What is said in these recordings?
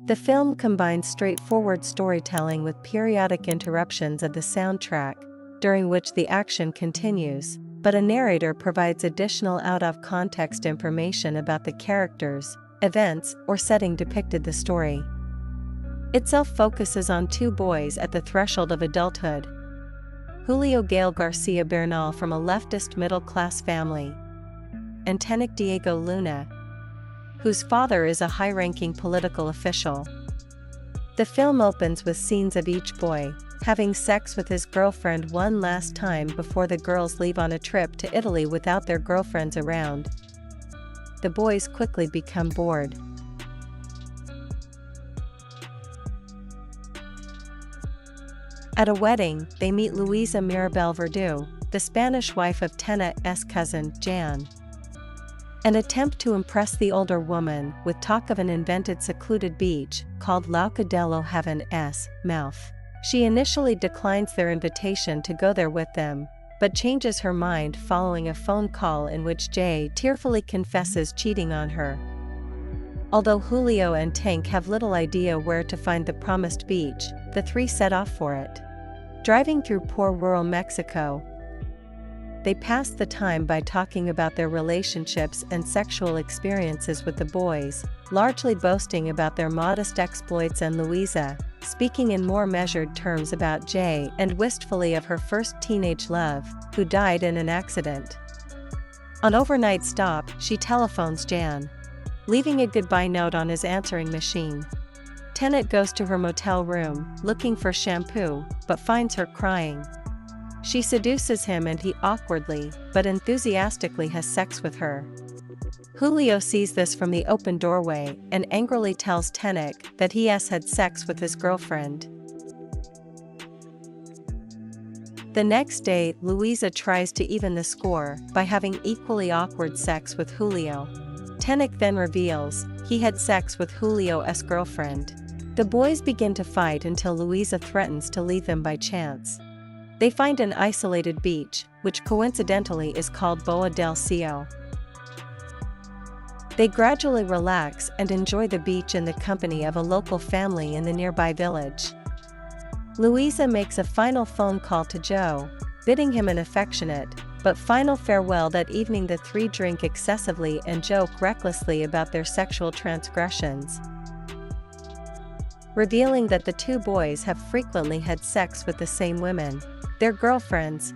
The film combines straightforward storytelling with periodic interruptions of the soundtrack, during which the action continues, but a narrator provides additional out-of-context information about the characters, events, or setting depicted the story itself focuses on two boys at the threshold of adulthood. Julio Gael Garcia Bernal from a leftist middle-class family, and Tenick Diego Luna, whose father is a high-ranking political official. The film opens with scenes of each boy having sex with his girlfriend one last time before the girls leave on a trip to Italy without their girlfriends around. The boys quickly become bored. At a wedding, they meet Luisa Mirabel Verdu, the Spanish wife of Tenet's cousin, Jan. An attempt to impress the older woman with talk of an invented secluded beach, called Lauca dello Heaven's Mouth. She initially declines their invitation to go there with them, but changes her mind following a phone call in which Jay tearfully confesses cheating on her. Although Julio and Tank have little idea where to find the promised beach, the three set off for it. Driving through poor rural Mexico, they pass the time by talking about their relationships and sexual experiences with the boys, largely boasting about their modest exploits, and Luisa, speaking in more measured terms about Jay and wistfully of her first teenage love, who died in an accident. On overnight stop, she telephones Jan, leaving a goodbye note on his answering machine. Tenet goes to her motel room, looking for shampoo, but finds her crying. She seduces him and he awkwardly, but enthusiastically has sex with her. Julio sees this from the open doorway and angrily tells Tenet that he has had sex with his girlfriend. The next day, Luisa tries to even the score by having equally awkward sex with Julio. Tenet then reveals he had sex with Julio's girlfriend. The boys begin to fight until Luisa threatens to leave them by chance. They find an isolated beach, which coincidentally is called Boa del Cielo. They gradually relax and enjoy the beach in the company of a local family in the nearby village. Luisa makes a final phone call to Joe, bidding him an affectionate, but final farewell. That evening the three drink excessively and joke recklessly about their sexual transgressions, revealing that the two boys have frequently had sex with the same women, their girlfriends.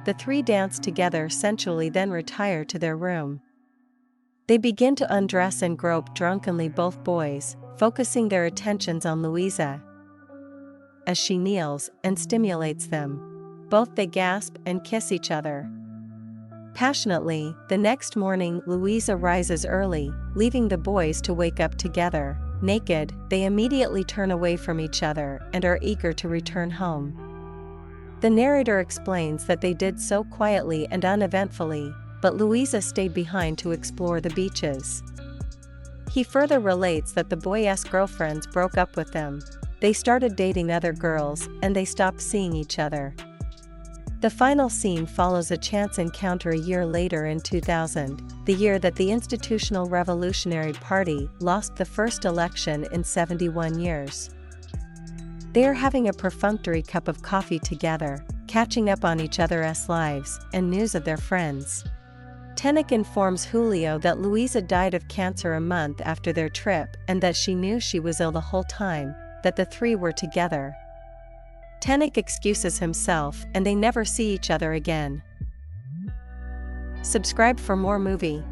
The three dance together sensually, then retire to their room. They begin to undress and grope drunkenly, both boys, focusing their attentions on Luisa. As she kneels and stimulates them, both they gasp and kiss each other passionately. The next morning, Luisa rises early, leaving the boys to wake up together. Naked, they immediately turn away from each other and are eager to return home. The narrator explains that they did so quietly and uneventfully, but Luisa stayed behind to explore the beaches. He further relates that the boys' girlfriends broke up with them. They started dating other girls, and they stopped seeing each other. The final scene follows a chance encounter a year later in 2000, the year that the Institutional Revolutionary Party lost the first election in 71 years. They are having a perfunctory cup of coffee together, catching up on each other's lives and news of their friends. Tenet informs Julio that Luisa died of cancer a month after their trip and that she knew she was ill the whole time that the three were together. Tenet excuses himself and they never see each other again. Subscribe for more movie